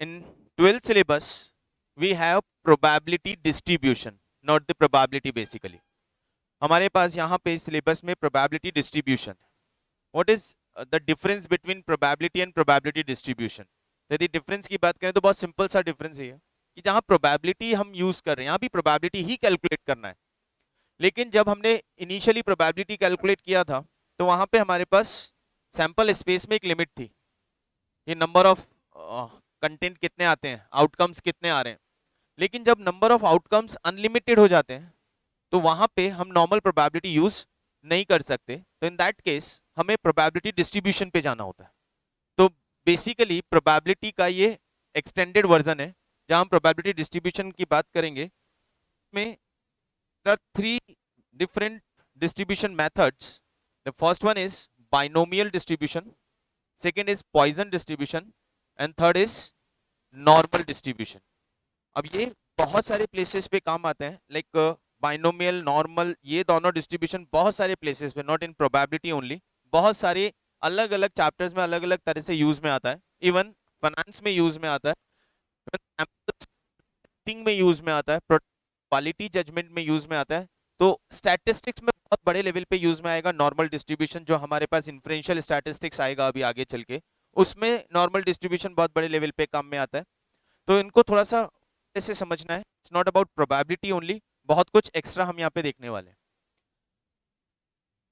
in 12th syllabus we have probability distribution, not the probability basically. हमारे पास यहाँ पे syllabus में probability distribution. What is the difference between probability and probability distribution? यदि difference की बात करें तो बहुत सिंपल सा डिफरेंस है कि जहां प्रोबेबिलिटी हम यूज कर रहे हैं, यहाँ भी प्रोबेबिलिटी ही कैलकुलेट करना है, लेकिन जब हमने इनिशियली प्रोबेबिलिटी कैलकुलेट किया था तो वहां पे हमारे पास सैंपल स्पेस में एक लिमिट थी, ये नंबर ऑफ कंटेंट कितने आते हैं, आउटकम्स कितने आ रहे हैं। लेकिन जब नंबर ऑफ आउटकम्स अनलिमिटेड हो जाते हैं तो वहां पे हम नॉर्मल प्रोबेबिलिटी यूज नहीं कर सकते, तो इन दैट केस हमें प्रोबेबिलिटी डिस्ट्रीब्यूशन पे जाना होता है। तो बेसिकली प्रोबेबिलिटी का ये एक्सटेंडेड वर्जन है जहां हम प्रोबेबिलिटी डिस्ट्रीब्यूशन की बात करेंगे। में there are three different distribution methods. The first one is binomial distribution, second is Poisson distribution, and third is normal distribution. अब ये बहुत सारे प्लेसेस पे काम आते हैं, लाइक बाइनोमियल, नॉर्मल, ये दोनों डिस्ट्रीब्यूशन बहुत सारे प्लेसेस पे, नॉट इन प्रोबेबिलिटी ओनली, बहुत सारे अलग अलग चैप्टर्स में अलग अलग तरह से यूज में आता है। इवन फाइनेंस में यूज में आता है, में यूज में आता है, क्वालिटी जजमेंट में यूज में आता है, तो स्टैटिस्टिक्स में बहुत बड़े लेवल पे यूज में आएगा नॉर्मल डिस्ट्रीब्यूशन। जो हमारे पास इन्फ्रेंशियल स्टैटिस्टिक्स आएगा अभी आगे चल के, उसमें नॉर्मल डिस्ट्रीब्यूशन बहुत बड़े लेवल पे काम में आता है। तो इनको थोड़ा सा ऐसे समझना है, it's not about probability only, बहुत कुछ एक्स्ट्रा हम यहाँ पे देखने वाले हैं।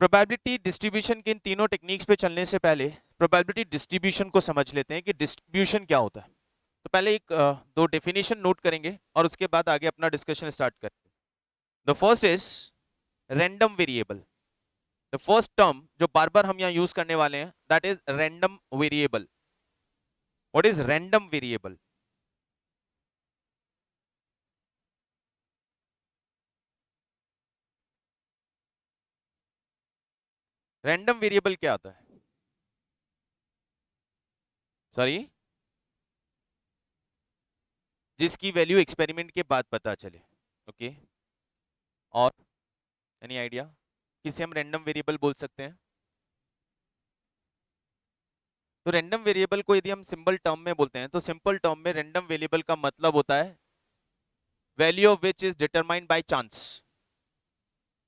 प्रोबेबिलिटी डिस्ट्रीब्यूशन के इन तीनों टेक्निक्स पे चलने से पहले प्रोबेबिलिटी डिस्ट्रीब्यूशन को समझ लेते हैं कि डिस्ट्रीब्यूशन क्या होता है। तो पहले एक दो डेफिनेशन नोट करेंगे और उसके बाद आगे अपना डिस्कशन स्टार्ट करेंगे। The first is random variable. The first term जो बार बार हम यहाँ यूज करने वाले हैं, that is random variable. What is random variable? Random variable क्या आता है? सॉरी, जिसकी वैल्यू एक्सपेरिमेंट के बाद पता चले। ओके, और एनी आइडिया किसे हम रैंडम वेरिएबल बोल सकते हैं? तो रैंडम वेरिएबल को यदि हम सिंपल टर्म में बोलते हैं तो सिंपल टर्म में रैंडम वेरिएबल का मतलब होता है value of which is determined by chance.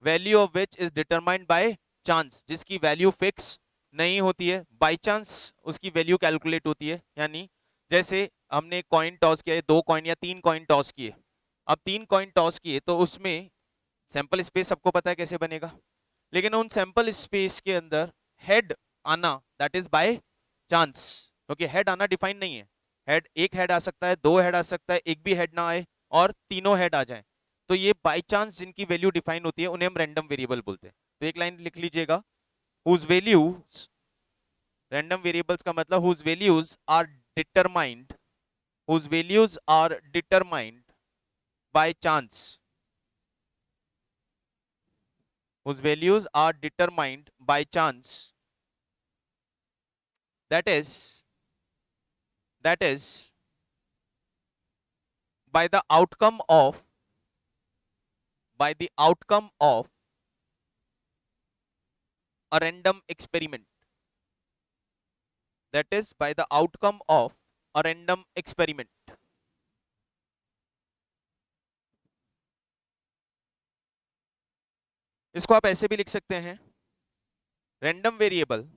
Value of which is determined by chance, जिसकी वैल्यू फिक्स नहीं होती है, बाय चांस उसकी वैल्यू कैलकुलेट होती है। यानी जैसे हमने कॉइन टॉस किया, दो कॉइन या तीन कॉइन टॉस किए, अब तीन कॉइन टॉस किए तो उसमें सैंपल स्पेस सबको पता है कैसे बनेगा, लेकिन उन सैंपल स्पेस के अंदर हेड आना दैट इज बाय चांस, क्योंकि हेड आना डिफाइन नहीं है। हेड, एक हेड आ सकता है, दो हेड आ सकता है, एक भी हेड ना आए और तीनों हेड आ जाए, तो ये बाय चांस जिनकी वैल्यू डिफाइन होती है उन्हें हम रैंडम वेरिएबल बोलते हैं। तो एक लाइन लिख लीजिएगा, whose values, रैंडम वेरिएबल्स का मतलब whose values are determined, whose values are determined by chance, whose values are determined by chance, that is by the outcome of, by the outcome of a random experiment, that is by the outcome of a random experiment। इसको आप ऐसे भी लिख सकते हैं, random variable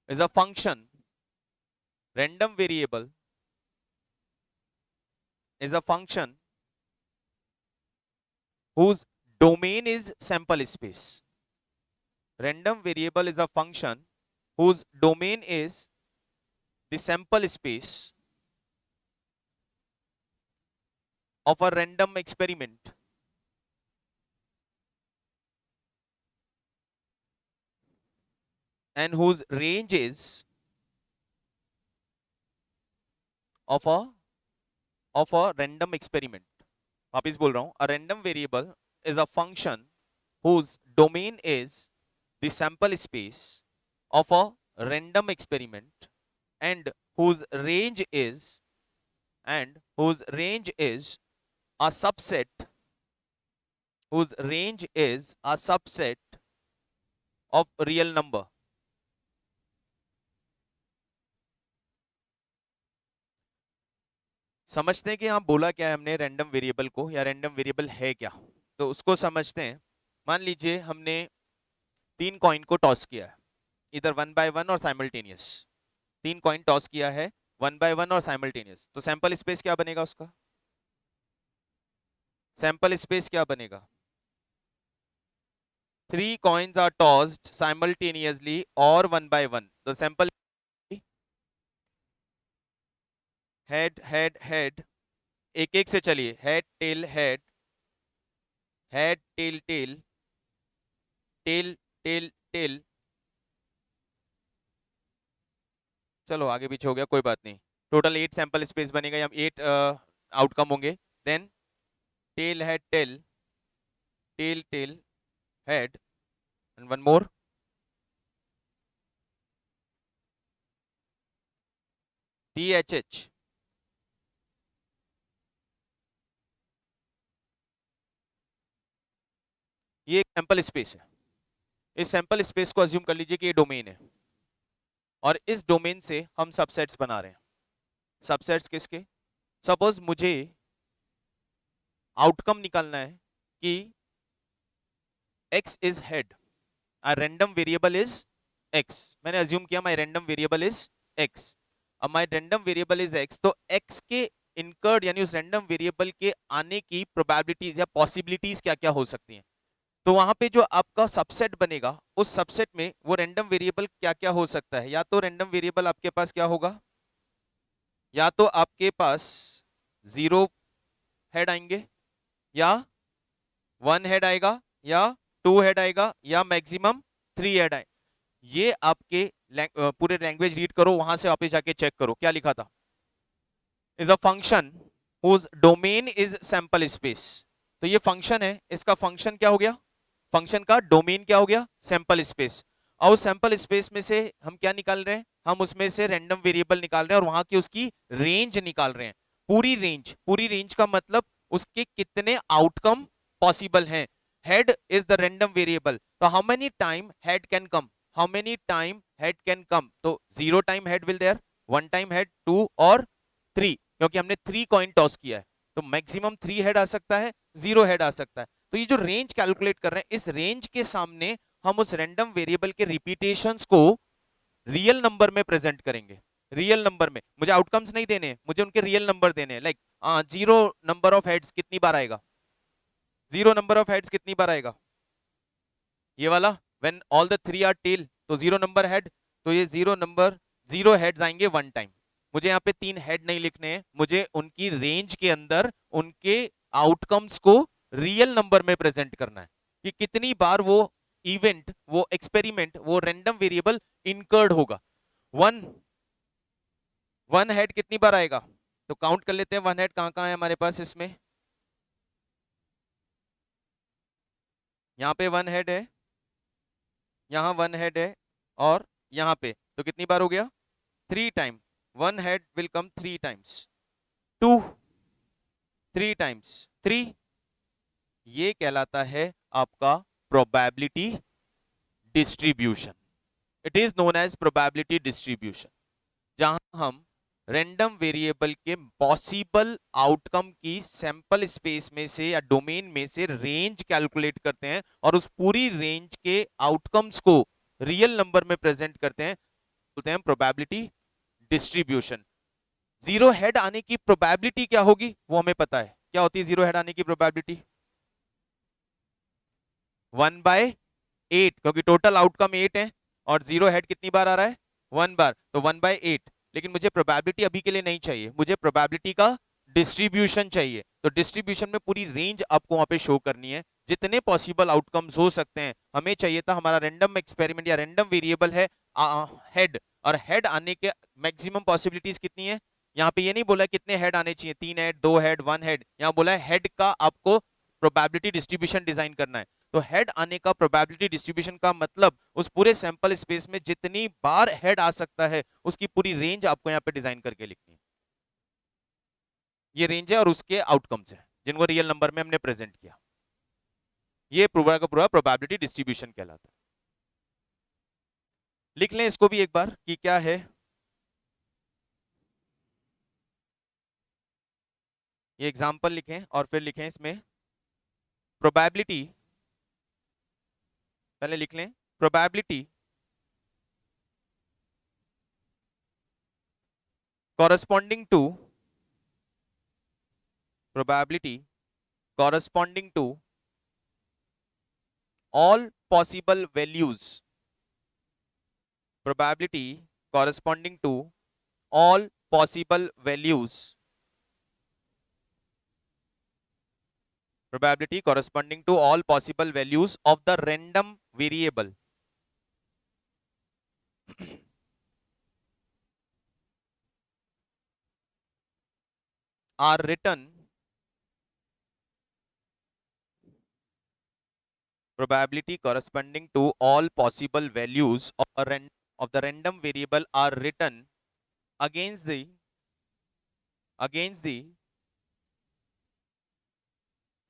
is a function, random variable is a function whose domain is sample space। Random variable is a function whose domain is the sample space of a random experiment and whose range is of a random experiment। वापिस बोल रहा हूं, a random variable is a function whose domain is the sample space of a random experiment and whose range is, and whose range is a subset, whose range is a subset of real number। समझते हैं कि यहाँ बोला क्या है हमने random variable को, या रैंडम वेरिएबल है क्या, तो उसको समझते हैं। मान लीजिए हमने 3 कॉइन को टॉस किया है, इधर 1 बाय 1 और साइमल्टेनियस। 3 कॉइन टॉस किया है 1 बाय 1 और साइमल्टेनियस, तो सैंपल स्पेस क्या बनेगा उसका? सैंपल स्पेस क्या बनेगा? 3 coins are tossed simultaneously or 1 by 1, the sample head head head, एक एक से चलिए, head tail head, head tail tail, tail tail tail, चलो आगे पीछे हो गया कोई बात नहीं। टोटल 8 सैंपल स्पेस बनेगा, या 8 आउटकम होंगे। Then tail head tail, tail tail head, and one more, T H H. ये एक सैंपल स्पेस है। इस सैंपल स्पेस को अज्यूम कर लीजिए कि ये डोमेन है, और इस डोमेन से हम सबसेट्स बना रहे हैं। सबसेट्स किसके? सपोज मुझे आउटकम निकालना है कि x is head, a random variable is x, मैंने अज्यूम किया my random variable is x। अब my random variable is x, तो x के इनकर्ड यानी उस रैंडम वेरिएबल के आने की प्रोबेबिलिटीज या पॉसिबिलिटीज क्या क्या हो सकती हैं। तो वहां पे जो आपका सबसेट बनेगा, उस सबसेट में वो रैंडम वेरिएबल क्या क्या हो सकता है। या तो रैंडम वेरिएबल आपके पास क्या होगा, या तो आपके पास 0 हेड आएंगे, या 1 हेड आएगा, या 2 हेड आएगा, या मैक्सिमम 3 हेड आए। ये आपके पूरे लैंग्वेज रीड करो, वहां से वापस जाके चेक करो क्या लिखा था। Is a function whose domain is sample space. तो ये फंक्शन है, इसका फंक्शन क्या हो गया, फंक्शन का डोमेन क्या हो गया, सैंपल स्पेस। और उस सैंपल स्पेस में से हम क्या निकाल रहे हैं, हम उसमें से रैंडम वेरिएबल निकाल रहे हैं, और वहां की उसकी रेंज निकाल रहे हैं। पूरी रेंज, पूरी रेंज का मतलब उसके कितने आउटकम पॉसिबल हैं। Head is the random variable, तो how many time head can come, how many time head can come, तो 0 time head will there, 1 time head, 2 और 3, क्योंकि हमने 3 कॉइन टॉस किया है, तो मैक्सिमम 3 हेड आ सकता है, 0 हेड आ सकता है। तो ये जो रेंज कैलकुलेट कर रहे हैं, इस रेंज के सामने हम उस रैंडम वेरिएबल के रिपीटेशंस को रियल नंबर में प्रेजेंट करेंगे। रियल नंबर में मुझे आउटकम्स नहीं देने, मुझे उनके रियल नंबर देने हैं। लाइक 0 नंबर ऑफ हेड्स कितनी बार आएगा, 0 नंबर ऑफ हेड्स कितनी बार आएगा, ये वाला when all the 3 are tail, तो 0 नंबर हेड, तो ये 0 हेड्स आएंगे 1 टाइम। मुझे यहाँ पे 3 हेड नहीं लिखने हैं, मुझे उनकी रेंज के अंदर उनके आउटकम्स को रियल नंबर में प्रेजेंट करना है कि कितनी बार वो इवेंट, वो एक्सपेरिमेंट, वो रैंडम वेरिएबल इनकर्ड होगा। वन वन हेड कितनी बार आएगा, तो काउंट कर लेते हैं। 1 हेड कहाँ कहाँ है हमारे पास इसमें, यहाँ पे 1 हेड है, यहाँ 1 हेड है, और यहाँ पे, तो कितनी बार हो गया, 3 time. 1 head will come 3 times, 2 3 times 3, ये कहलाता है आपका probability distribution. It is known as probability distribution, जहां हम रैंडम वेरिएबल के पॉसिबल आउटकम की सैंपल स्पेस में से या डोमेन में से रेंज कैलकुलेट करते हैं, और उस पूरी रेंज के आउटकम्स को रियल नंबर में प्रेजेंट करते हैं, बोलते हैं प्रोबेबिलिटी डिस्ट्रीब्यूशन। 0 हेड आने की प्रोबेबिलिटी क्या होगी वो हमें पता है, क्या होती है 0 हेड आने की प्रोबेबिलिटी, 1/8, क्योंकि टोटल आउटकम 8 है, और 0 हेड कितनी बार आ रहा है, 1 बार, तो 1/8। लेकिन मुझे प्रोबेबिलिटी अभी के लिए नहीं चाहिए, मुझे प्रोबेबिलिटी का डिस्ट्रीब्यूशन चाहिए। तो डिस्ट्रीब्यूशन में पूरी रेंज आपको वहां पे शो करनी है, जितने पॉसिबल आउटकम्स हो सकते हैं। हमें चाहिए था हमारा रैंडम एक्सपेरिमेंट या रैंडम वेरिएबल है हेड, और हेड आने के मैक्सिमम पॉसिबिलिटीज कितनी है। यहाँ पे ये नहीं बोला कितने हेड आने चाहिए, 3 हेड, 2 हेड, 1 हेड, यहाँ बोला है हेड का आपको प्रोबेबिलिटी डिस्ट्रीब्यूशन डिजाइन करना है। तो हेड आने का प्रोबेबिलिटी डिस्ट्रीब्यूशन का मतलब उस पूरे सैंपल स्पेस में जितनी बार हेड आ सकता है उसकी पूरी रेंज आपको यहाँ पे डिजाइन करके लिखनी है। ये रेंज है और उसके आउटकम्स है जिनको रियल नंबर में हमने प्रेजेंट किया। ये पूरा का पूरा प्रोबेबिलिटी डिस्ट्रीब्यूशन कहलाता है। लिख लें इसको भी एक बार कि क्या है, ये एग्जाम्पल लिखें और फिर लिखें इसमें प्रोबेबिलिटी, पहले लिख लें probability corresponding to probability corresponding to all possible values, probability corresponding to all possible values, probability corresponding to all possible values of the random variable are written, probability corresponding to all possible values of the random variable are written against the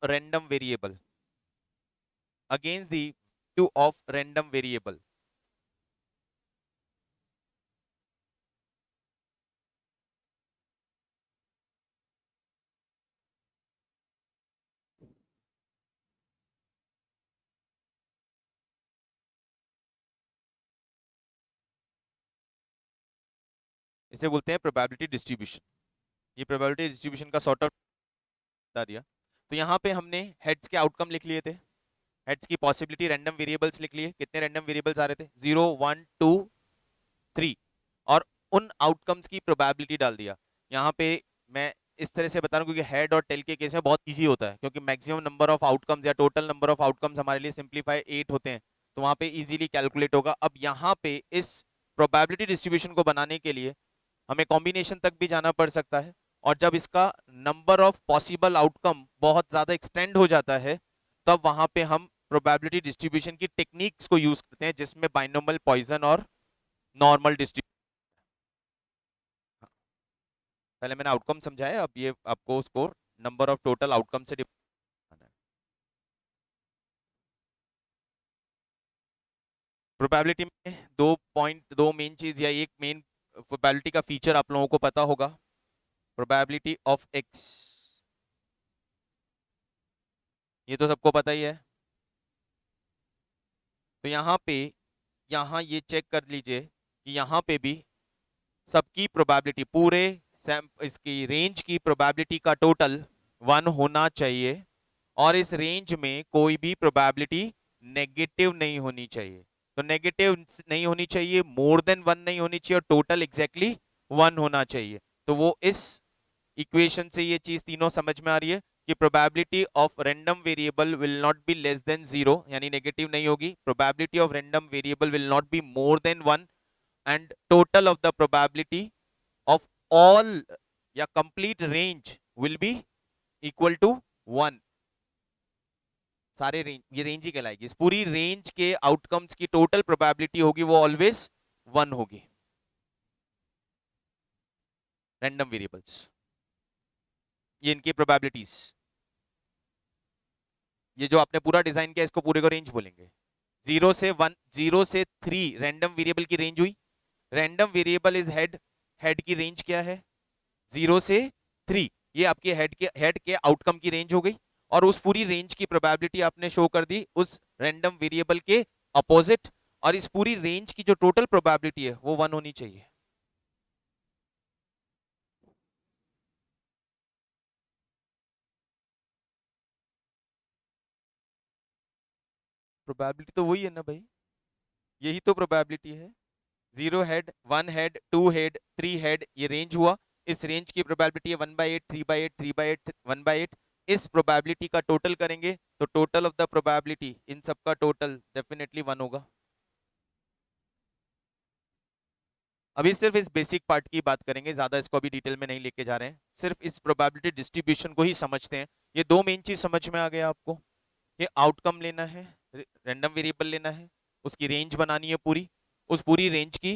random variable, against the value of random variable. इसे बोलते हैं probability distribution. ये probability distribution का sort out बता दिया। तो यहाँ पे हमने हेड्स के आउटकम लिख लिए थे, हेड्स की पॉसिबिलिटी, रैंडम वेरिएबल्स लिख लिए, कितने रैंडम वेरिएबल्स आ रहे थे 0 1 2 3, और उन आउटकम्स की प्रोबेबिलिटी डाल दिया। यहाँ पे मैं इस तरह से बता रहा हूँ क्योंकि हेड और टेल के केस में बहुत इजी होता है, क्योंकि मैक्सिमम नंबर ऑफ आउटकम्स या टोटल नंबर ऑफ आउटकम्स हमारे लिए सिंप्लीफाई 8 होते हैं, तो वहाँ पे इजीली कैलकुलेट होगा। अब यहाँ पे इस प्रोबेबिलिटी डिस्ट्रीब्यूशन को बनाने के लिए हमें कॉम्बिनेशन तक भी जाना पड़ सकता है, और जब इसका नंबर ऑफ पॉसिबल आउटकम बहुत ज्यादा एक्सटेंड हो जाता है तब वहां पे हम प्रोबेबिलिटी डिस्ट्रीब्यूशन की टेक्निक्स को यूज करते हैं, जिसमें बाइनोमियल, पॉइजन और नॉर्मल डिस्ट्रीब्यूशन। पहले मैंने आउटकम समझाया, अब ये आपको उसको नंबर ऑफ टोटल आउटकम से प्रोबेबिलिटी में दो मेन चीज या एक मेन प्रोबेबिलिटी का फीचर आप लोगों को पता होगा, प्रोबेबिलिटी ऑफ एक्स, ये तो सबको पता ही है। तो यहाँ ये चेक कर लीजिए कि यहाँ पे भी सबकी प्रोबेबिलिटी, पूरे इसकी रेंज की प्रोबेबिलिटी का टोटल 1 होना चाहिए, और इस रेंज में कोई भी प्रोबेबिलिटी नेगेटिव नहीं होनी चाहिए। तो नेगेटिव नहीं होनी चाहिए, मोर देन 1 नहीं होनी चाहिए, और टोटल एग्जैक्टली 1 होना चाहिए। तो वो इस इक्वेशन से ये चीज तीनों समझ में आ रही है कि probability of random variable will not be less than 0, यानी नेगेटिव नहीं होगी। Probability of random variable will not be more than 1, and total of the probability of all या complete range will be equal to 1। सारे range, ये range ही कहलाएगी, इस पूरी range के आउटकम्स की टोटल प्रोबेबिलिटी होगी वो ऑलवेज 1 होगी, रैंडम वेरिएबल्स, ये इनकी प्रोबेबिलिटीज। ये जो आपने पूरा डिजाइन किया इसको पूरे को रेंज बोलेंगे। 0 से 1, 0 से 3 रैंडम वेरिएबल की रेंज हुई। Random variable is head, head की रेंज क्या है 0 से 3, ये आपके हेड के आउटकम की रेंज हो गई, और उस पूरी रेंज की प्रोबेबिलिटी आपने शो कर दी उस रैंडम वेरिएबल के अपोजिट, और इस पूरी रेंज की जो टोटल प्रोबेबिलिटी है वो 1 होनी चाहिए। प्रोबेबिलिटी तो वही है ना भाई, यही तो प्रोबेबिलिटी है। 0 हेड, 1 हेड, 2 हेड, 3 हेड, ये रेंज हुआ। इस रेंज की प्रोबेबिलिटी है 1/8, 3/8, 3/8, 1/8। इस प्रोबेबिलिटी का टोटल करेंगे तो टोटल ऑफ द प्रोबेबिलिटी, इन सब का टोटल डेफिनेटली 1 होगा। अभी सिर्फ इस बेसिक पार्ट की बात करेंगे, ज्यादा इसको अभी डिटेल में नहीं लेके जा रहे हैं, सिर्फ इस प्रोबेबिलिटी डिस्ट्रीब्यूशन को ही समझते हैं। ये दो मेन चीज समझ में आ गया आपको, ये आउटकम लेना है, रैंडम वेरिएबल लेना है, उसकी रेंज बनानी है पूरी, उस पूरी रेंज की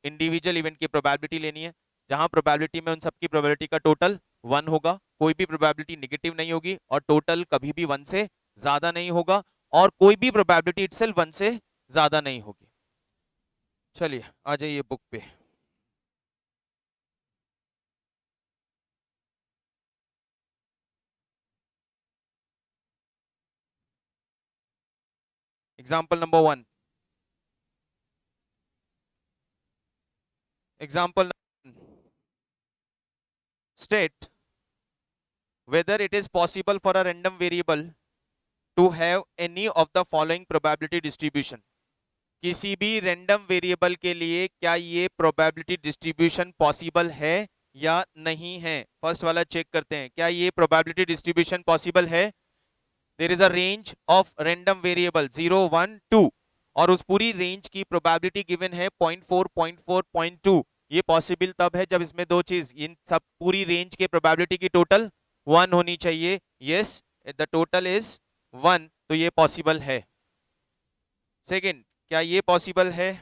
इंडिविजुअल इवेंट की प्रोबेबिलिटी लेनी है, जहां प्रोबेबिलिटी में उन सबकी प्रोबेबिलिटी का टोटल 1 होगा, कोई भी प्रोबेबिलिटी नेगेटिव नहीं होगी, और टोटल कभी भी 1 से ज्यादा नहीं होगा, और कोई भी प्रोबेबिलिटी इटसेल्फ 1 से ज्यादा नहीं होगी। चलिए आ जाइए बुक पे। Example number 1, example state whether it is possible for a random variable to have any of the following probability distribution. किसी भी रैंडम वेरिएबल के लिए क्या ये प्रोबेबिलिटी डिस्ट्रीब्यूशन पॉसिबल है या नहीं है? फर्स्ट वाला चेक करते हैं, क्या ये प्रोबेबिलिटी डिस्ट्रीब्यूशन पॉसिबल है? There is a range of random variable 0 1 2 और उस पूरी रेंज की प्रोबेबिलिटी गिवन है 0.4 0.4 0.2। ये पॉसिबल तब है जब इसमें दो चीज, इन सब पूरी रेंज के प्रोबेबिलिटी की टोटल 1 होनी चाहिए। यस, द टोटल इज 1, तो ये पॉसिबल है। सेकंड, क्या ये पॉसिबल है?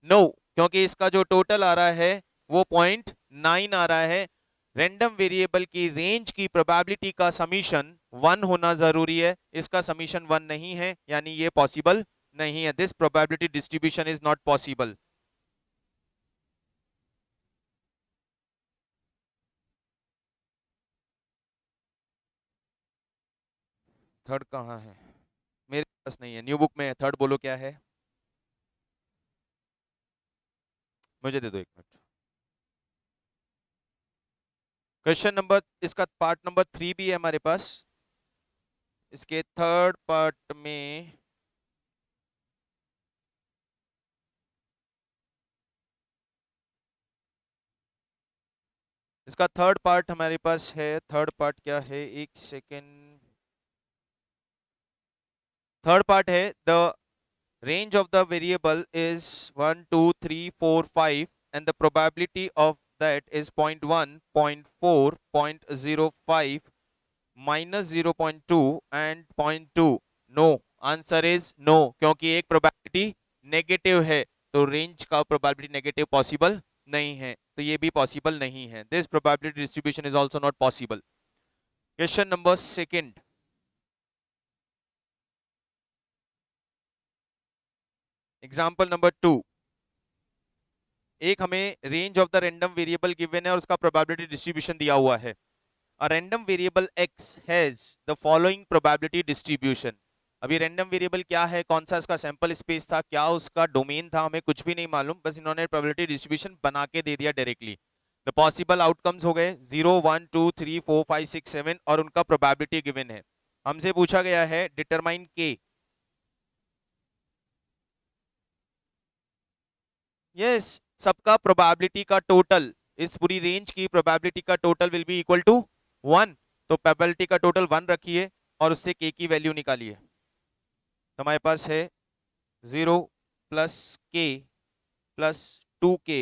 नो no, क्योंकि इसका जो टोटल आ रहा है वो 0.9 आ रहा है। रैंडम वेरिएबल की रेंज की प्रोबेबिलिटी का समीशन 1 होना जरूरी है, इसका समीशन 1 नहीं है, यानी ये पॉसिबल नहीं है। This probability distribution is not possible. Third कहाँ है? मेरे पास नहीं है, न्यू बुक में है। थर्ड बोलो क्या है? मुझे दे दो एक मिनट। क्वेश्चन नंबर, इसका पार्ट नंबर 3 भी है हमारे पास। इसके थर्ड पार्ट में इसका थर्ड पार्ट हमारे पास है। थर्ड पार्ट क्या है? एक सेकेंड। थर्ड पार्ट है the range of the variable is 1 2 3 4 5 and the probability of that is 0.1 0.4 0.05 minus 0.2 and 0.2। No, answer is no, क्योंकि एक प्रोबेबिलिटी नेगेटिव है तो रेंज का प्रोबेबिलिटी नेगेटिव पॉसिबल नहीं है, तो ये भी पॉसिबल नहीं है। This probability distribution is also not possible. Question number second, example number 2। एक हमें range of the random variable given है और उसका प्रोबेबिलिटी डिस्ट्रीब्यूशन दिया हुआ है। A random variable x has the following probability distribution. अभी रैंडम वेरिएबल क्या है, कौन सा इसका सैंपल स्पेस था, क्या उसका डोमेन था, हमें कुछ भी नहीं मालूम, बस इन्होंने प्रोबेबिलिटी डिस्ट्रीब्यूशन बना के दे दिया डायरेक्टली। द पॉसिबल आउटकम्स हो गए 0 1 2 3 4 5 6 7 और उनका प्रोबेबिलिटी गिवन है। हमसे पूछा गया है डिटरमाइन के। यस, सबका प्रोबेबिलिटी का टोटल, इस पूरी रेंज की प्रोबेबिलिटी का total will be equal to 1। तो प्रोबेबिलिटी का टोटल 1 रखिए और उससे के की वैल्यू निकालिए। तो हमारे पास है 0 प्लस के प्लस 2k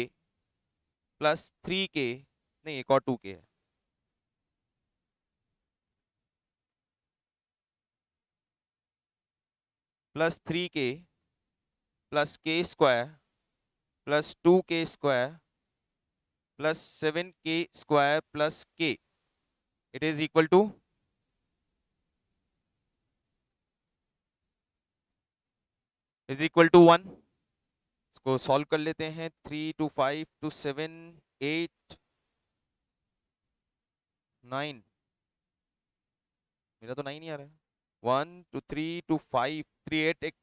प्लस 3k, नहीं एक और 2k है, plus 3k plus k square plus 2k square plus 7k square plus k, it is equal to is equal to 1। इसको सॉल्व कर लेते हैं। 3 2 5 2 7 8 9, मेरा तो 9 ही आ रहा है। 1 2 3 2 5 3 8 एक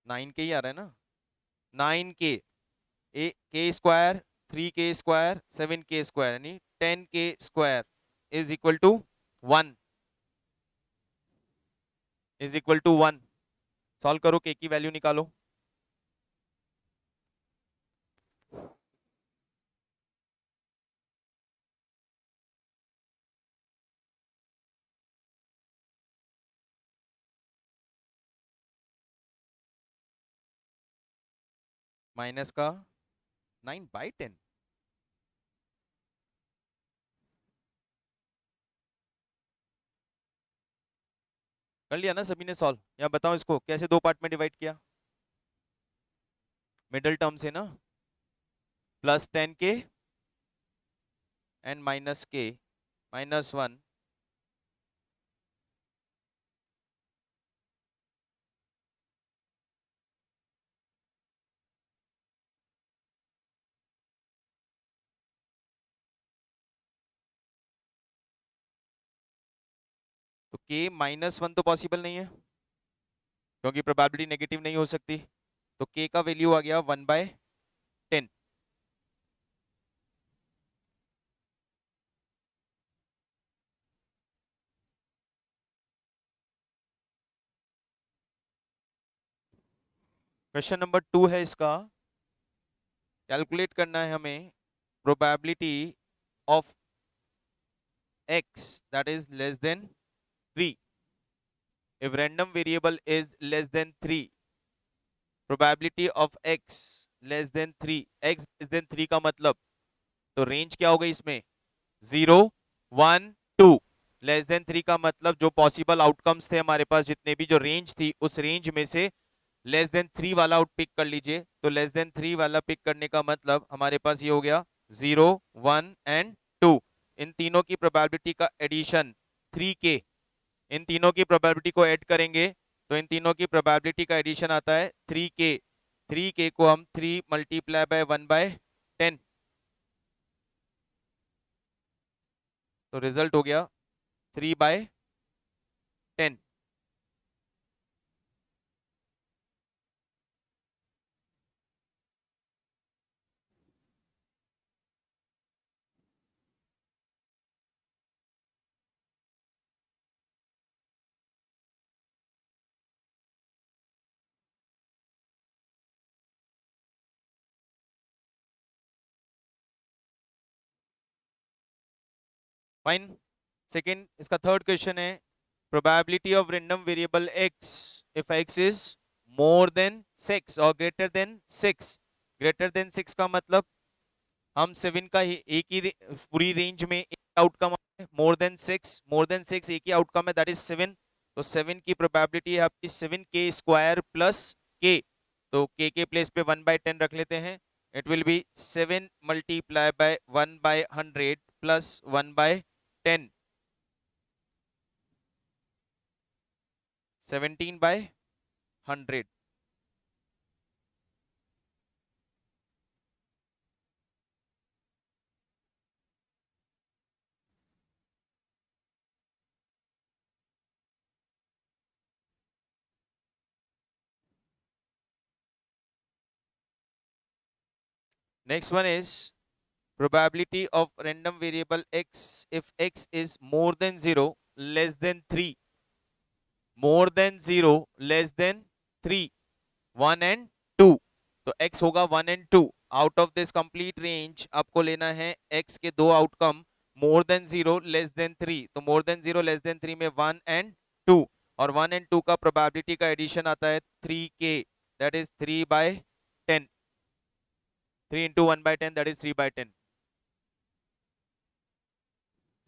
9 के ही आ रहा है ना। 9k, ए के square 3k square 7k square यानी 10k square is equal to 1, is equal to 1। Solve करो, के की वैल्यू निकालो। माइनस का 9/10, कर लिया ना सभी ने सॉल्व? या बताओ इसको कैसे दो पार्ट में डिवाइड किया? मिडल टर्म से ना, प्लस 10k एंड माइनस के माइनस 1। तो k -1 तो पॉसिबल नहीं है, क्योंकि प्रोबेबिलिटी नेगेटिव नहीं हो सकती, तो k का वैल्यू आ गया 1/10। क्वेश्चन नंबर 2 है इसका, कैलकुलेट करना है हमें probability of x that is less than 3 if random variable is less than 3, probability of x less than 3, x less than 3 का मतलब, तो रेंज क्या हो गई इसमें 0 1 2, लेस देन 3 का मतलब जो पॉसिबल आउटकम्स थे हमारे पास, जितने भी जो रेंज थी उस रेंज में से लेस देन 3 वाला आउट पिक कर लीजिए। तो लेस देन 3 वाला पिक करने का मतलब हमारे पास ये हो गया 0 1 एंड 2। इन तीनों की प्रोबेबिलिटी का एडिशन 3k, इन तीनों की प्रोबेबिलिटी को ऐड करेंगे तो इन तीनों की प्रोबेबिलिटी का एडिशन आता है 3k। 3k को हम 3 मल्टीप्लाई बाय 1/10, तो रिजल्ट हो गया 3/10। फाइन। सेकेंड, इसका थर्ड क्वेश्चन है probability of random variable x if x is more than 6 और ग्रेटर देन 6। ग्रेटर देन 6 का मतलब हम 7 का ही एक ही पूरी रेंज में एक आउटकम है, मोर देन 6, मोर देन 6 एक ही आउटकम है दैट इज 7। तो 7 की प्रोबेबिलिटी है आपकी 7k² प्लस k, तो k के प्लेस पे 1/10 रख लेते हैं। It will be 7 multiply by 1/100 plus 1/10, 17/100। Next one is probability of random variable x if x is more than 0 less than 3, more than 0 less than 3, 1 and 2। तो x होगा 1 and 2। Out of this complete range आपको लेना है x के दो outcome, more than 0 less than 3। तो more than 0 less than 3 में 1 and 2, और 1 and 2 का प्रोबेबिलिटी का एडिशन आता है 3k, that is 3/10। 3 into 1/10 that is 3/10।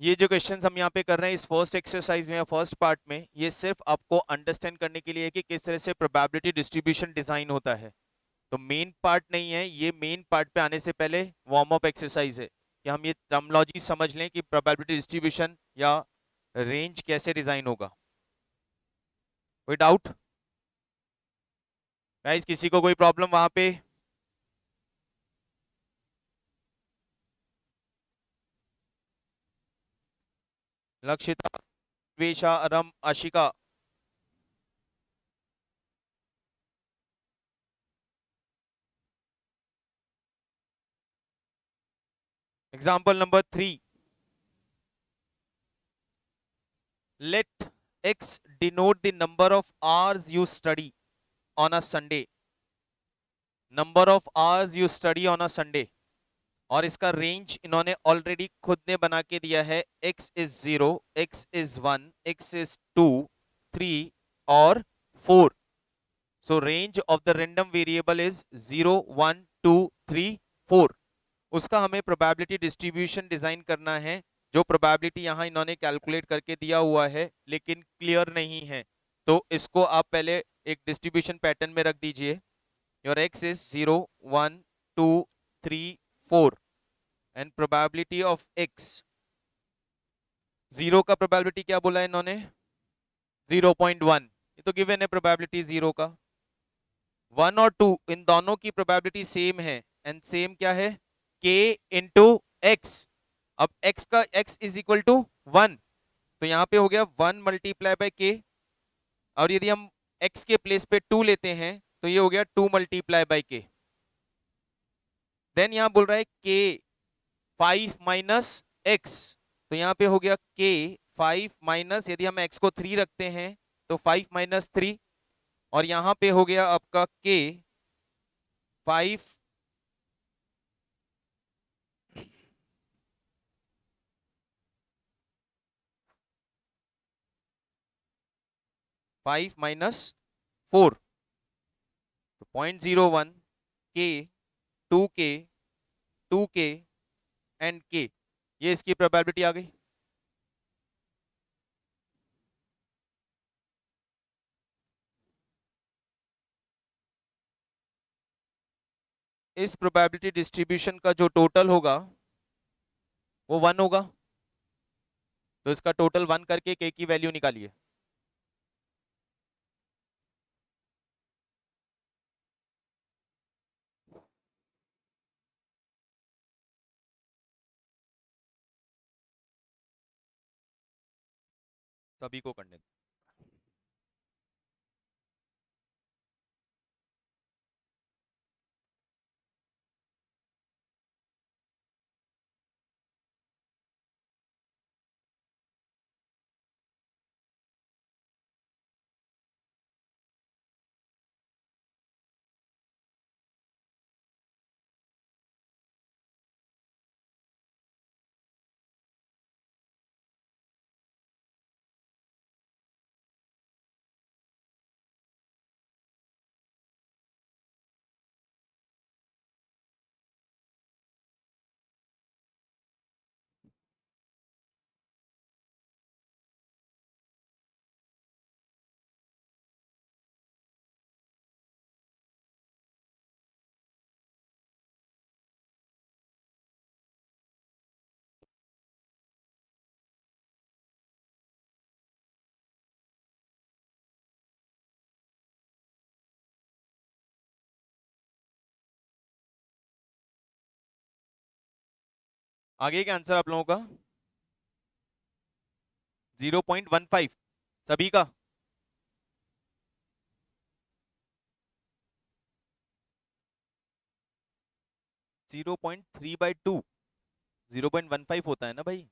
ये जो क्वेश्चंस हम यहाँ पे कर रहे हैं इस फर्स्ट एक्सरसाइज में या फर्स्ट पार्ट में, ये सिर्फ आपको अंडरस्टैंड करने के लिए है कि किस तरह से प्रोबेबिलिटी डिस्ट्रीब्यूशन डिजाइन होता है। तो मेन पार्ट नहीं है ये, मेन पार्ट पे आने से पहले वार्म अप एक्सरसाइज है कि हम ये टर्मिनोलॉजी समझ लें कि प्रोबेबिलिटी डिस्ट्रीब्यूशन या रेंज कैसे डिजाइन होगा। कोई डाउट गाइस, किसी को कोई प्रॉब्लम वहां पे? Lakshita, Vesha, Aram, Ashika. Example number 3, let x denote the number of hours you study on a Sunday, number of hours you study on a Sunday. और इसका रेंज इन्होंने ऑलरेडी खुद ने बना के दिया है, x is 0, x is 1, x is 2, 3 और 4। सो range of the random variable is 0 1 2 3 4। उसका हमें प्रोबेबिलिटी डिस्ट्रीब्यूशन डिजाइन करना है, जो प्रोबेबिलिटी यहां इन्होंने कैलकुलेट करके दिया हुआ है लेकिन क्लियर नहीं है। तो इसको आप पहले एक डिस्ट्रीब्यूशन पैटर्न में रख दीजिए। Your x is 0 1 2 3 4 and probability of x, 0 का प्रोबेबिलिटी क्या बोला है इन्होंने 0.1, ये तो गिवन है प्रोबेबिलिटी 0 का। 1 और 2 इन दोनों की प्रोबेबिलिटी सेम है, एंड सेम क्या है k इंटू एक्स। अब x का x इज इक्वल टू 1, तो यहां पे हो गया 1 मल्टीप्लाई बाय k। और यदि हम x के प्लेस पे 2 लेते हैं तो ये हो गया 2 मल्टीप्लाई बाई के। देन यहां बोल रहा है k 5 माइनस x, तो यहां पे हो गया k 5 माइनस, यदि हम x को 3 रखते हैं तो 5 माइनस 3, और यहां पे हो गया आपका k 5 5 माइनस 4, तो 0.01 k 2k 2k and k, ये इसकी प्रोबेबिलिटी आ गई। इस प्रोबेबिलिटी डिस्ट्रीब्यूशन का जो टोटल होगा वो 1 होगा, तो इसका टोटल 1 करके k की वैल्यू निकालिए। सभी को करने दो। आगे का आंसर आप लोगों का 0.15 सभी का। जीरो 0.3/2 0.15 होता है ना भाई।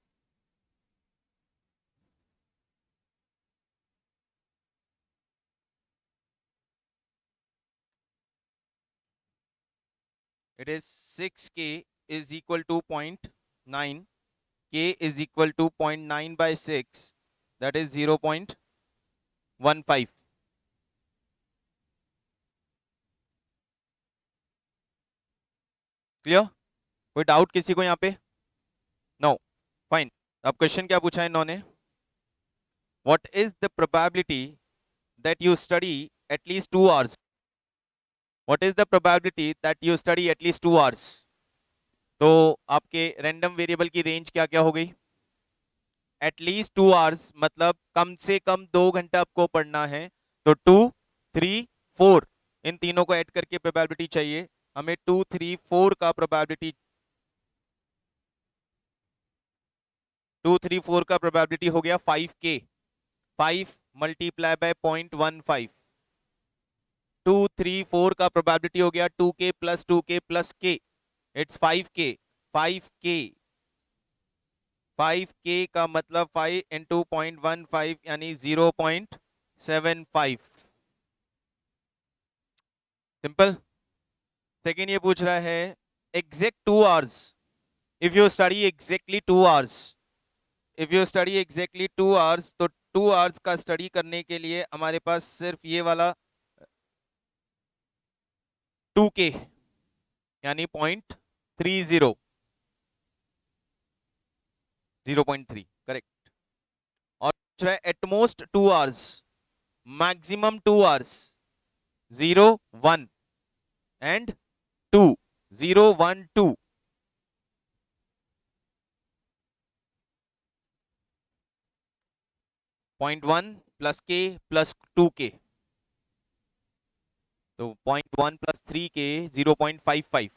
It is 6k is equal to 0.9, k is equal to 0.9 by 6, that is 0.15। Clear? कोई डाउट किसी को यहाँ पे? No, fine. अब क्वेश्चन क्या पूछा है इन्होंने? What is the probability that you study at least 2 hours? What is the probability that you study at least 2 hours? तो आपके रैंडम वेरिएबल की रेंज क्या क्या हो गई? एटलीस्ट 2 hours मतलब कम से कम 2 घंटा आपको पढ़ना है, तो 2 3 4 इन तीनों को ऐड करके प्रोबेबिलिटी चाहिए हमें। 2 3 4 का प्रोबेबिलिटी 2 3 4 का प्रोबेबिलिटी हो गया 5k। 5 मल्टीप्लाई बाय 0.15, 2 3 4 का प्रोबेबिलिटी हो गया 2k plus 2k plus k, it's 5k। 5k 5k का मतलब 5 इंटू 0.15 यानी 0.75। सिंपल। सेकेंड ये पूछ रहा है exact 2 hours, if you study exactly 2 hours, if you study exactly 2 hours, तो 2 hours का स्टडी करने के लिए हमारे पास सिर्फ ये वाला 2k यानी 0.30 0.3 करेक्ट। और पूछ रहा है at most 2 hours, maximum 2 hours 0 1 and 2 0 1 2। 0.1 plus k plus 2k, तो 0.1 प्लस 3k 0.55।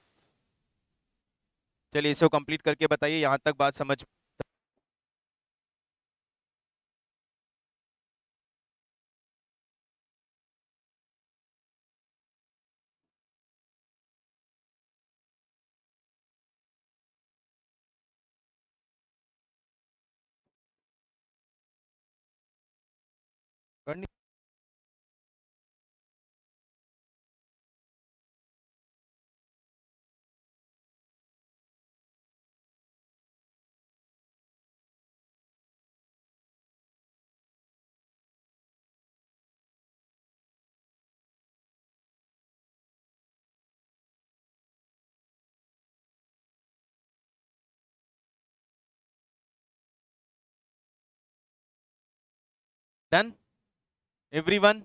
चलिए इसको कंप्लीट करके बताइए यहां तक बात समझ करनी। Done everyone.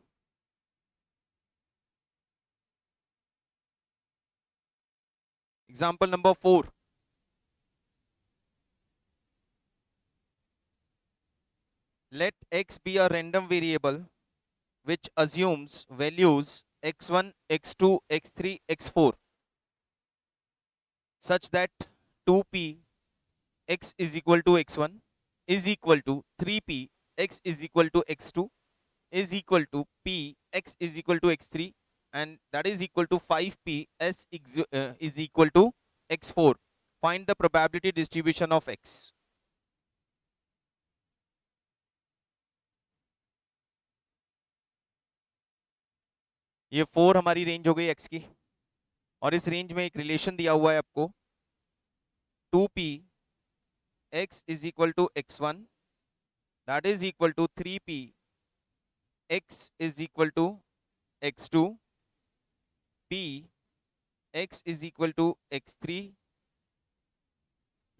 Example number 4, let x be a random variable which assumes values x1 x2 x3 x4 such that 2p x is equal to x1 is equal to 3p x is equal to x2 is equal to p x is equal to x3 and that is equal to 5p s is equal to x4. Find the probability distribution of x. ये 4 हमारी range हो गई x की, और इस range में एक relation दिया हुआ है आपको 2p x is equal to x1 that is equal to 3p x is equal to x2 p x is equal to x3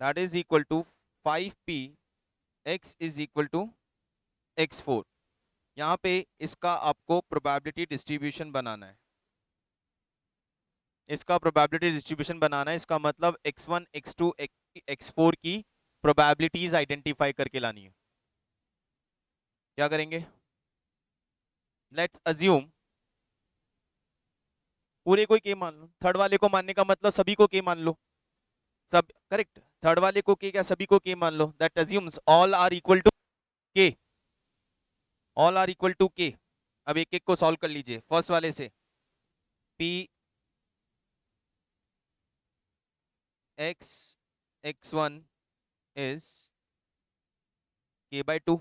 that is equal to 5p x is equal to x4. यहाँ पे इसका आपको probability distribution बनाना है, इसका probability distribution बनाना है। इसका मतलब x1 x2 x4 की प्रोबेबिलिटीज आइडेंटिफाई करके लानी है। क्या करेंगे? लेट्स अज्यूम पूरे को के मान लो, थर्ड वाले को मानने का मतलब सभी को के मान लो, सब करेक्ट। थर्ड वाले को के क्या सभी को के मान लो, that assumes all are equal to K, all are equal to K. अब एक एक को सॉल्व कर लीजिए। फर्स्ट वाले से p x x1 is k by 2,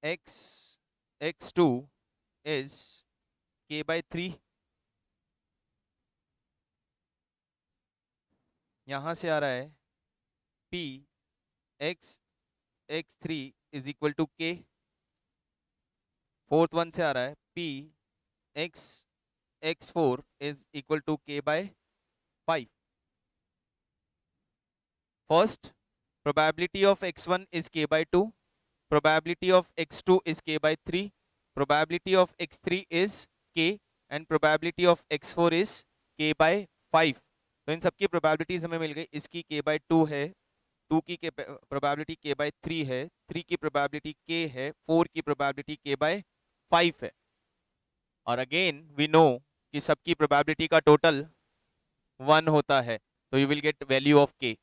x x2 is k by 3, यहां से आ रहा है p x x3 is equal to k, fourth one से आ रहा है p x x4 is equal to k by 5. First, probability of x1 is k by 2, probability of x2 is k by 3, probability of x3 is k and probability of x4 is k by 5. तो इन सबकी probabilities हमें मिल गई। इसकी k by 2 है, 2 की probability k by 3 है, 3 की probability k है, 4 की प्रोबेबिलिटी k by 5 है। और अगेन वी नो कि सबकी प्रोबेबिलिटी का टोटल 1 होता है, तो you will get value of k।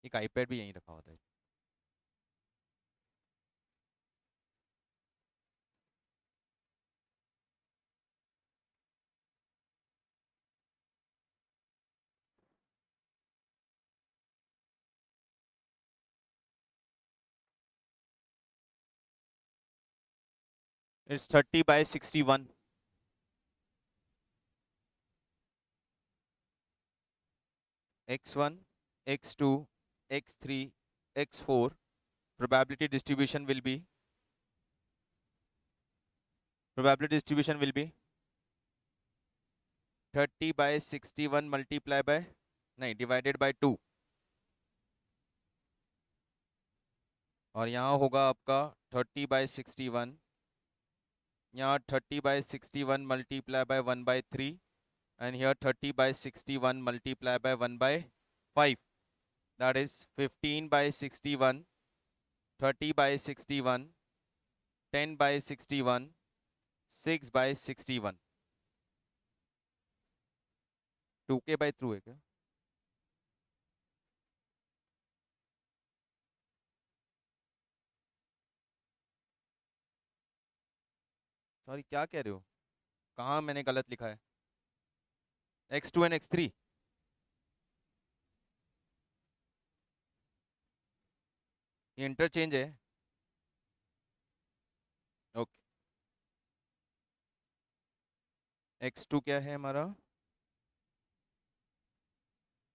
एक आईपैड भी यहीं रखा होता है। It's 30 by 61। x1 x2 x3 x4 probability distribution will be probability distribution will be 30/61 multiply by नहीं divided by 2, और यहाँ होगा आपका 30/61, यहाँ 30/61 multiply by 1/3, and here 30/61 multiply by 1/5, that is 15/61, 30/61, 10/61, 6/61, 2k by through है क्या? सॉरी, क्या कह रहे हो? कहाँ मैंने गलत लिखा है? x2 and x3? ये इंटरचेंज है। ओके, x2 क्या है हमारा?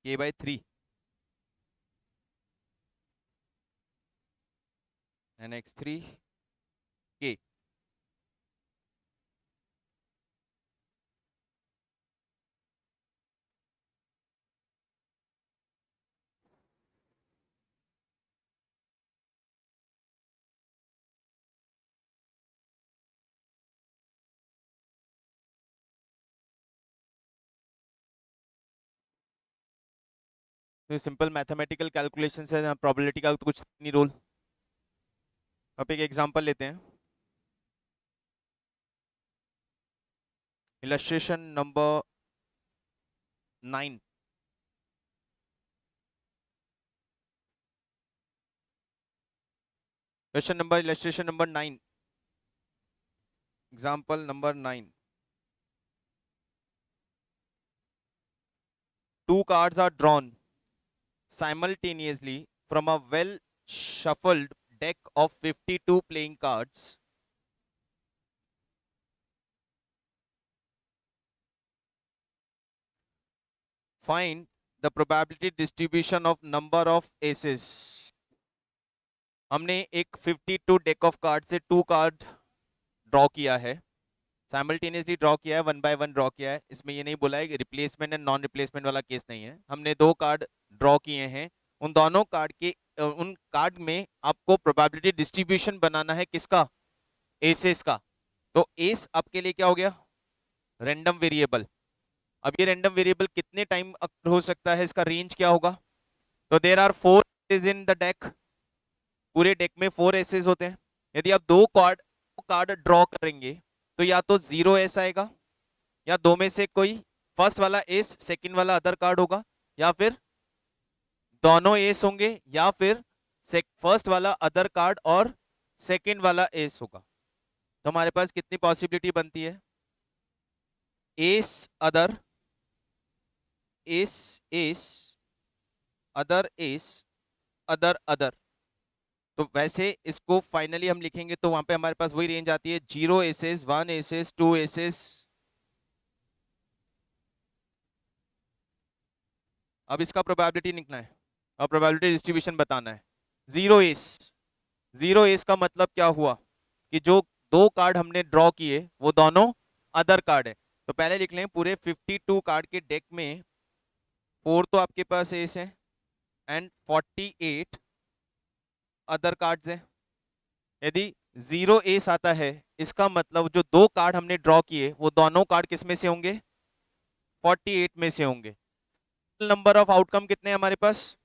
k/3 and x3 k. तो सिंपल मैथमेटिकल कैलकुलेशन है, प्रोबेबिलिटी का तो कुछ नहीं रोल। अब एक एग्जांपल लेते हैं, illustration number 9। Illustration number 9, example number 9। Two cards are drawn simultaneously from a well shuffled deck of 52 playing cards. Find the probability distribution of number of aces. हमने एक 52 डेक ऑफ कार्ड से 2 card draw किया है, simultaneously draw किया है, 1 bye 1 draw किया है। इसमें ये नहीं बोला है कि रिप्लेसमेंट एंड नॉन रिप्लेसमेंट वाला केस नहीं है। हमने 2 कार्ड ड्रॉ किए हैं, उन दोनों कार्ड के उन कार्ड में आपको प्रोबेबिलिटी डिस्ट्रीब्यूशन बनाना है, किसका? एसेस का। तो एस आपके लिए क्या हो गया? Random variable. अब ये रैंडम वेरिएबल कितने टाइम हो सकता है, इसका रेंज क्या होगा? तो there are 4 aces in the deck, पूरे डेक में 4 एसेस होते हैं। यदि आप 2 कार्ड ड्रॉ करेंगे तो या तो 0 एस आएगा, या दो में से कोई फर्स्ट वाला एस सेकंड वाला अदर कार्ड होगा, या फिर दोनों एस होंगे, या फिर फर्स्ट वाला अदर कार्ड और सेकंड वाला एस होगा। तो हमारे पास कितनी पॉसिबिलिटी बनती है? S other, S S, other S, other other. तो वैसे इसको फाइनली हम लिखेंगे तो वहां पे हमारे पास वही रेंज आती है, 0 एसेस, 1 एसेस, 2 एसेस। अब इसका प्रोबेबिलिटी निकलना है और प्रोबेबिलिटी डिस्ट्रीब्यूशन बताना है। 0 एस, 0 एस का मतलब क्या हुआ कि जो 2 कार्ड हमने ड्रॉ किए वो दोनों अदर कार्ड है। तो पहले लिख लें, पूरे 52 कार्ड के डेक में 4 तो आपके पास एस है एंड 48 अदर कार्ड्स हैं। यदि 0 एस आता है, इसका मतलब जो 2 कार्ड हमने ड्रॉ किए वो दोनों कार्ड किस में से होंगे? 48 में से होंगे। नंबर ऑफ आउटकम कितने हैं हमारे पास?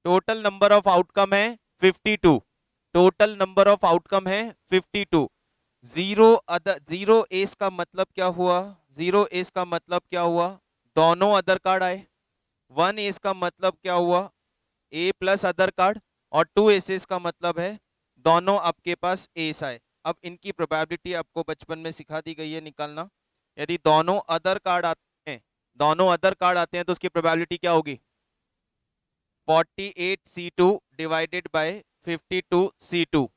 टोटल नंबर ऑफ आउटकम है 52। टोटल नंबर ऑफ आउटकम है 52। 0 एस का मतलब क्या हुआ? 0 एस का मतलब क्या हुआ? दोनों अदर कार्ड आए। 1 एस का मतलब क्या हुआ? ए प्लस अदर कार्ड। और 2 एसेस का मतलब है दोनों आपके पास एस आए। अब इनकी प्रोबेबिलिटी आपको बचपन में सिखा दी गई है निकालना। यदि दोनों अदर कार्ड आते हैं, दोनों अदर कार्ड आते हैं तो उसकी प्रोबेबिलिटी क्या होगी? 48C2 divided by 52C2।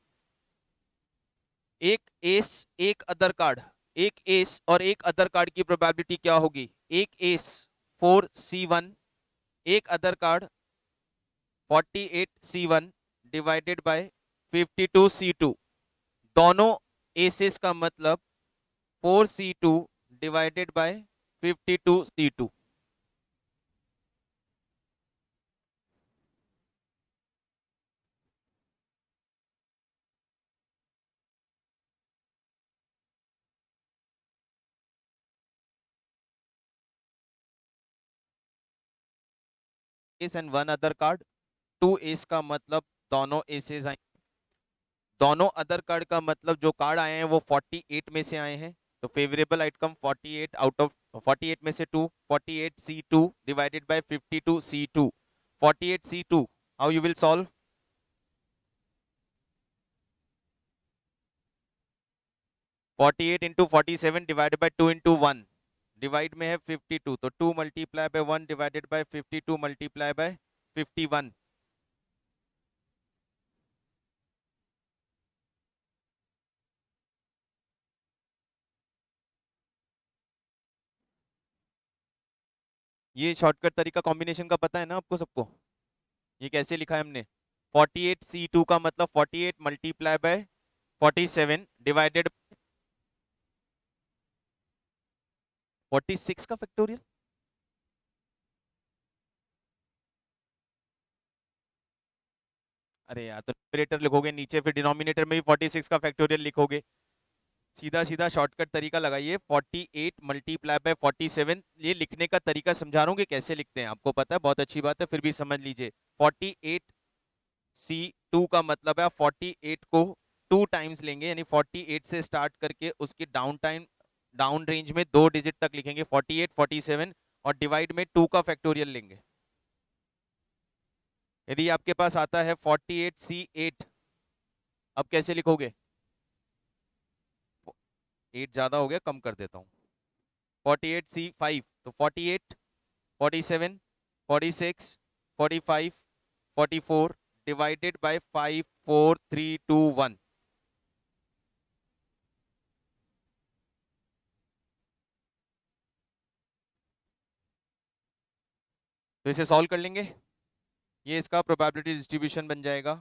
एक एस, एक अदर कार्ड, एक एस और एक अदर कार्ड की प्रोबेबिलिटी क्या होगी? एक एस 4C1, एक other card 48C1 divided by 52C2। दोनों एसेस का मतलब 4C2 divided by 52C2। S and one other card, 2 S का मतलब दोनों एसेस आए, दोनों अदर कार्ड का मतलब जो कार्ड आए हैं वो 48 में से आए हैं, तो फेवरेबल आउटकम 48 आउट ऑफ 48 में से 2, 48C2 divided by 52C2, 48C2 how you will solve? 48 into 47 divided by 2 into 1, divide में है 52, तो 2 multiply by 1 divided by 52 multiply by 51। ये शॉर्टकट तरीका कॉम्बिनेशन का पता है ना आपको सबको? ये कैसे लिखा है हमने? 48C2 का मतलब 48 मल्टीप्लाई बाय 47 डिवाइडेड 46 का फैक्टोरियल। अरे यार, तो न्यूमरेटर लिखोगे नीचे, फिर डिनोमिनेटर में भी 46 का फैक्टोरियल लिखोगे। सीधा सीधा शॉर्टकट तरीका लगाइए, 48 मल्टीप्लाई बाय 47। ये लिखने का तरीका समझा रहा हूँ कि कैसे लिखते हैं, आपको पता है, बहुत अच्छी बात है, फिर भी समझ लीजिए। 48C2 का मतलब है 48 को 2 टाइम्स लेंगे, यानी 48 से स्टार्ट करके उसकी डाउन रेंज में 2 डिजिट तक लिखेंगे, 48 47, और डिवाइड में 2 का फैक्टोरियल लेंगे। यदि आपके पास आता है 48C8, अब कैसे लिखोगे? 8 ज्यादा हो गया, कम कर देता हूँ। 48C5, तो 48 47 46 45 44 डिवाइडेड बाय 5 4 3 2 1। तो इसे सॉल्व कर लेंगे, ये इसका प्रोबेबिलिटी डिस्ट्रीब्यूशन बन जाएगा।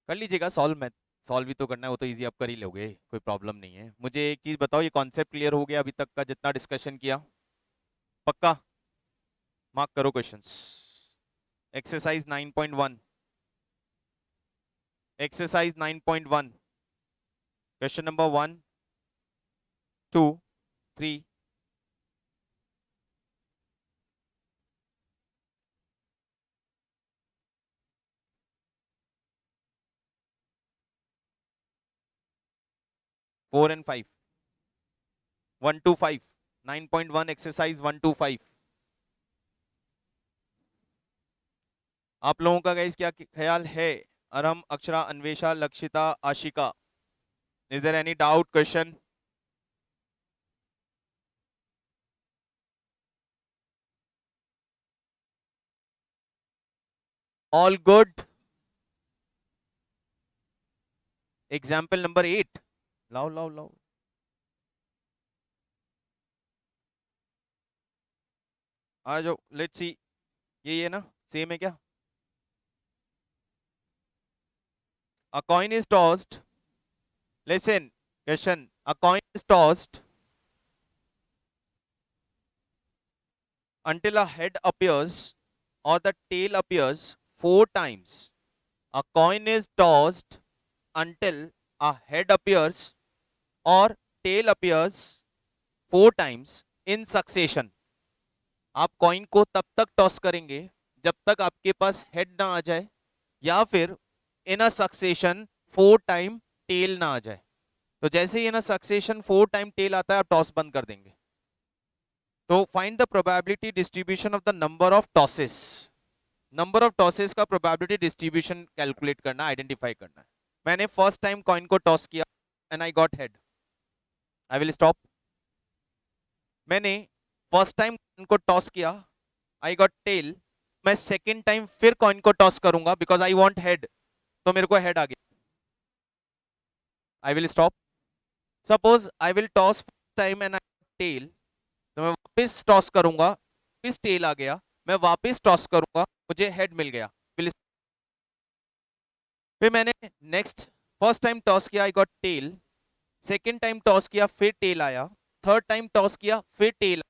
कर लीजिएगा सॉल्व, मैं सॉल्व भी तो करना है, वो तो इजी आप कर ही लोगे, कोई प्रॉब्लम नहीं है। मुझे एक चीज बताओ, ये कॉन्सेप्ट क्लियर हो गया अभी तक का जितना डिस्कशन किया? पक्का? मार्क करो questions. Exercise 9.1, exercise 9.1, question number 1 2 3 4 and 5, 1 to 5, 9.1 exercise 1 to 5। आप लोगों का गाइस क्या ख्याल है? Aram, Akshara, Anvesha, Lakshita, Ashika, is there any doubt question? All good? Example number 8, लाओ लाओ लाओ। आ जाओ, लेट्स सी। ये ना सेम है क्या? अ coin is tossed, listen question, a coin is tossed until a head appears or the tail appears 4 times. A coin is tossed until a head appears or tail appears 4 times in succession. आप coin को तब तक toss करेंगे जब तक आपके पास head ना आ जाए, या फिर इन अ सक्सेशन 4 टाइम टेल ना आ जाए। तो जैसे ही इन अ सक्सेशन 4 टाइम टेल आता है, आप टॉस बंद कर देंगे। तो find the probability distribution of the number of tosses. Number of tosses का प्रोबेबिलिटी डिस्ट्रीब्यूशन कैलकुलेट करना, आइडेंटिफाई करना है। मैंने फर्स्ट टाइम कॉइन को टॉस किया and I got head, I will stop. मैंने फर्स्ट टाइम कॉइन को टॉस किया, आई गॉट टेल, मैं सेकेंड टाइम फिर कॉइन को टॉस करूंगा बिकॉज आई वॉन्ट हेड, तो मेरे को हेड आ गया, I will stop. Suppose I will toss time and I tail, तो मैं वापस टॉस करूंगा, वापस टेल आ गया, मैं वापस टॉस करूंगा, मुझे हेड मिल गया। फिर मैंने नेक्स्ट फर्स्ट टाइम टॉस किया, I got tail. Second time toss किया, फिर टेल आया। थर्ड टाइम टॉस किया, फिर टेल।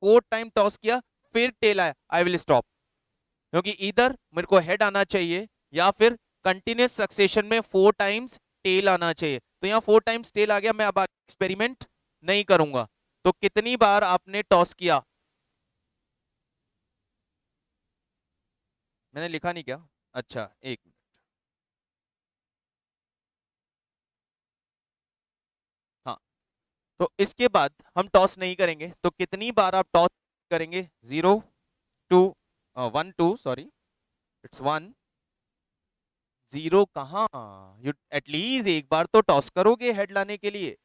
फोर्थ टाइम टॉस किया, फिर टेल आया। आई विल स्टॉप, क्योंकि इधर मेरे को हेड आना चाहिए या फिर कंटिन्यूस सक्सेशन में 4 टाइम्स टेल आना चाहिए। तो यहाँ 4 टाइम्स टेल आ गया, मैं अब एक्सपेरिमेंट नहीं करूंगा। तो कितनी बार आपने टॉस किया? मैंने लिखा नहीं क्या? अच्छा, एक मिनट। हाँ, तो इसके बाद हम टॉस नहीं करेंगे। तो कितनी बार आप टॉस करेंगे? 0 2 1 2, सॉरी, इट्स 1 0। कहाँ, यू एटलीस्ट एक बार तो टॉस करोगे हेड लाने के लिए।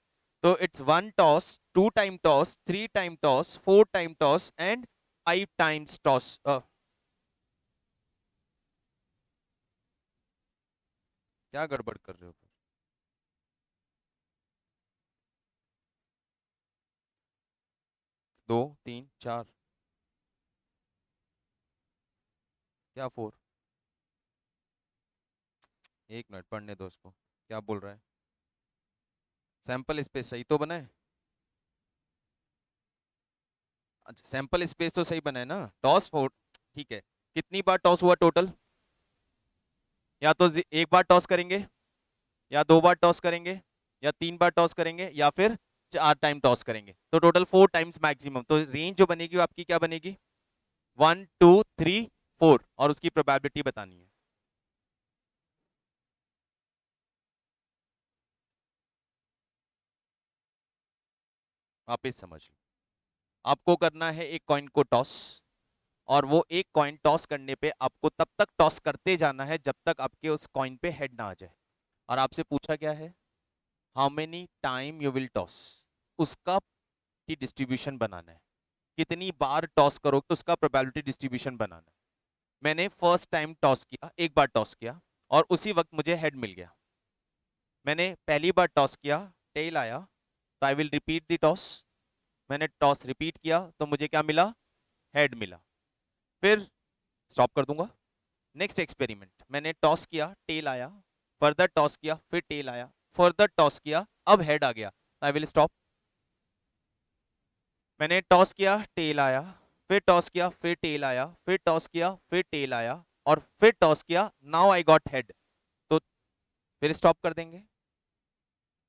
तो it's 1 toss, 2 time toss, 3 time toss, 4 time toss and 5 times toss. क्या गड़बड़ कर रहे हो? 2 3 4, क्या 4? एक मिनट, पढ़ने दो उसको, क्या बोल रहा है। सैंपल स्पेस सही तो बना है? अच्छा, सैंपल स्पेस तो सही बना है ना? टॉस 4, ठीक है। कितनी बार टॉस हुआ टोटल? या तो एक बार टॉस करेंगे, या 2 बार टॉस करेंगे, या 3 बार टॉस करेंगे, या फिर 4 टाइम टॉस करेंगे। तो टोटल 4 टाइम्स मैक्सिमम। तो रेंज जो बनेगी वो आपकी क्या बनेगी? 1 2 3 4, और उसकी प्रोबेबिलिटी बतानी है। वापिस समझ लो, आपको करना है एक कॉइन को टॉस, और वो एक कॉइन टॉस करने पे आपको तब तक टॉस करते जाना है जब तक आपके उस कॉइन पे हेड ना आ जाए। और आपसे पूछा क्या है? How many time you will toss, उसका की डिस्ट्रीब्यूशन बनाना है। कितनी बार टॉस करोगे तो उसका प्रोबेबिलिटी डिस्ट्रीब्यूशन बनाना है। मैंने फर्स्ट टाइम टॉस किया, एक बार टॉस किया, और उसी वक्त मुझे हेड मिल गया। मैंने पहली बार टॉस किया, टेल आया, तो I will repeat the toss. मैंने टॉस रिपीट किया तो मुझे क्या मिला? हेड मिला। फिर स्टॉप कर दूंगा। नेक्स्ट एक्सपेरिमेंट, मैंने टॉस किया, टेल आया, फर्दर टॉस किया, फिर टेल आया, फर्दर टॉस किया, अब हेड आ गया। I will stop. मैंने टॉस किया, टेल आया, फिर टॉस किया, फिर टेल आया, फिर टॉस किया, फिर टेल आया, और फिर टॉस किया, नाउ आई गॉट हेड। तो फिर स्टॉप कर देंगे।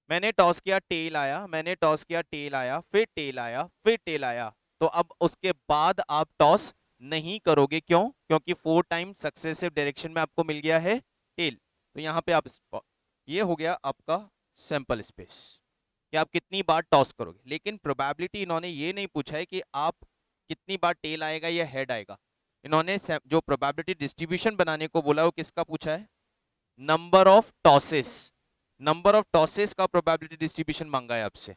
मैंने टॉस किया, टेल आया, मैंने टॉस किया, टेल आया, फिर टेल आया, फिर टेल आया। तो अब उसके बाद आप टॉस नहीं करोगे। क्यों? क्योंकि 4 टाइम सक्सेसिव डायरेक्शन में आपको मिल गया है टेल। तो यहाँ पे आप, ये हो गया आपका सैंपल स्पेस कि आप कितनी बार टॉस करोगे। लेकिन प्रोबेबिलिटी इन्होंने ये नहीं पूछा है कि आप कितनी बार टेल आएगा या हेड आएगा। इन्होंने जो प्रोबेबिलिटी डिस्ट्रीब्यूशन बनाने को बोला वो किसका पूछा है? Number of tosses. Number of tosses का प्रोबेबिलिटी डिस्ट्रीब्यूशन मांगा है आपसे।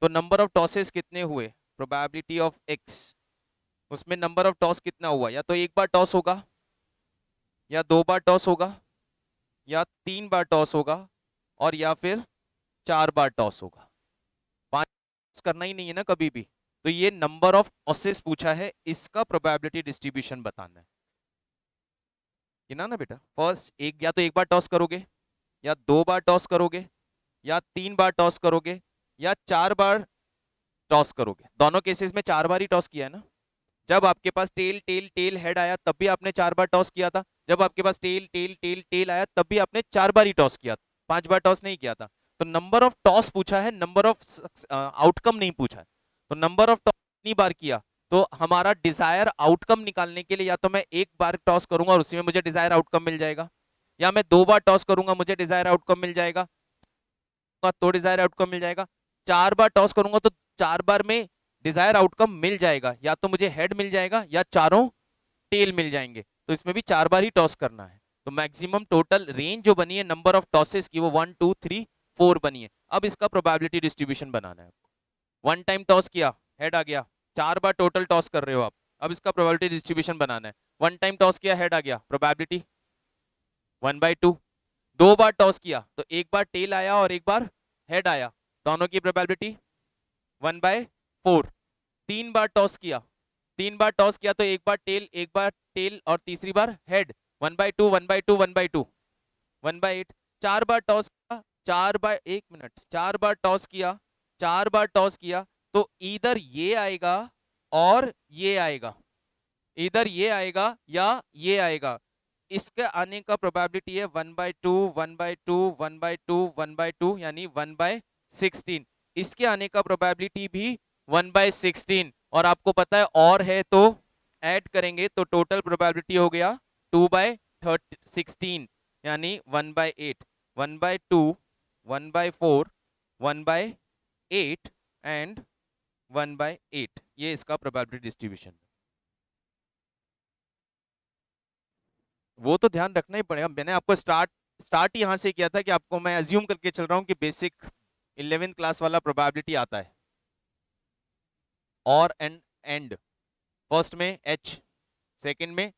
तो नंबर ऑफ टॉसेस कितने हुए? प्रोबेबिलिटी ऑफ एक्स, उसमें नंबर ऑफ टॉस कितना हुआ? या तो एक बार टॉस होगा, या 2 बार टॉस होगा, या 3 बार टॉस होगा, और या फिर 4 बार टॉस होगा। 5 करना ही नहीं है ना कभी भी। तो ये नंबर ऑफ टॉसेस पूछा है, इसका प्रोबेबिलिटी डिस्ट्रीब्यूशन बताना है। कि ना बेटा, फर्स्ट एक, या तो एक बार टॉस करोगे, या 2 बार टॉस करोगे, या 3 बार टॉस करोगे, या 4 बार टॉस करोगे। दोनों केसेस में 4 बार ही टॉस किया है ना। जब आपके पास टेल टेल टेल हेड आया तब भी आपने 4 बार टॉस किया था। जब आपके पास टेल टेल टेल टेल आया तब भी आपने 4 बार ही टॉस किया था, 5 बार टॉस नहीं किया था। तो नंबर ऑफ टॉस पूछा है, नंबर ऑफ आउटकम नहीं पूछा है। तो नंबर ऑफ टॉस कितनी बार किया, तो हमारा डिजायर आउटकम निकालने के लिए या तो मैं एक बार टॉस करूंगा और उसी में मुझे डिजायर आउटकम मिल जाएगा, या मैं 2 बार टॉस करूंगा मुझे डिजायर आउटकम मिल जाएगा, तो डिजायर आउटकम मिल जाएगा। 4 बार टॉस करूंगा तो 4 बार में डिजायर आउटकम मिल जाएगा, या तो मुझे हेड मिल जाएगा या चारों टेल मिल जाएंगे। तो इसमें भी 4 बार ही टॉस करना है। तो मैक्सिमम टोटल रेंज जो बनी है नंबर ऑफ टॉसेस की वो 1 2 3 4 बनी है। अब इसका प्रोबेबिलिटी डिस्ट्रीब्यूशन बनाना है आपको। 1 टाइम टॉस किया, हेड आ गया, 4 बार टोटल टॉस कर रहे हो आप। अब इसका प्रोबेबिलिटी डिस्ट्रीब्यूशन बनाना है। 1 टाइम टॉस किया, हेड आ गया, प्रोबेबिलिटी 1/2। 2 बार टॉस किया तो एक बार टेल आया और एक बार हेड आया, दोनों की प्रोबेबिलिटी 1/4। 3 बार टॉस किया, 3 बार टॉस किया तो एक बार टेल और तीसरी बार हेड, 1/2 1/2 1/2 1/8। 4 बार टॉस किया, 4 बार टॉस किया, 4 बार टॉस किया तो इधर ये आएगा और ये आएगा, इधर ये आएगा या ये आएगा। इसके आने का प्रोबेबिलिटी है 1/2 1/2 1/2 1/2 यानी 1/16। इसके आने का प्रोबेबिलिटी भी 1/16 और आपको पता है और है तो ऐड करेंगे तो टोटल प्रोबेबिलिटी हो गया 2/16 यानी 1/8, 1/2 1/4 1/8 एंड 1/8। ये इसका प्रोबेबिलिटी डिस्ट्रीब्यूशन। वो तो ध्यान रखना ही पड़ेगा, मैंने आपको स्टार्ट यहां से किया था कि आपको मैं अज्यूम करके चल रहा हूं कि बेसिक 11th क्लास वाला प्रोबेबिलिटी आता है। और एंड फर्स्ट में एच, सेकंड में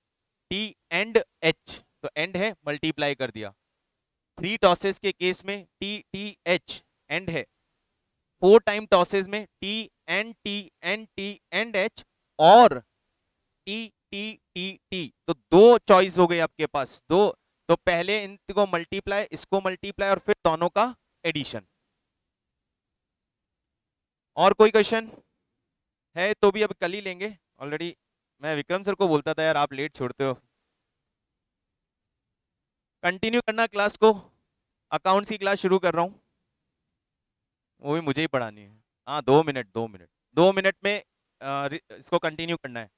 टी एंड एच, तो एंड है मल्टीप्लाई कर दिया। 3 टॉसेस के केस में टी टी एच एंड है, 4 टाइम टॉसेस में टी एंड एच और टी टी टी टी, तो 2 चॉइस हो गई आपके पास, 2। तो पहले इनको मल्टीप्लाई, इसको मल्टीप्लाई और फिर दोनों का एडिशन। और कोई क्वेश्चन है तो भी अब कल ही लेंगे, ऑलरेडी मैं विक्रम सर को बोलता था यार आप लेट छोड़ते हो। कंटिन्यू करना क्लास को, अकाउंट्स की क्लास शुरू कर रहा हूं, वो भी मुझे ही पढ़ानी है। हाँ 2 मिनट में इसको कंटिन्यू करना है।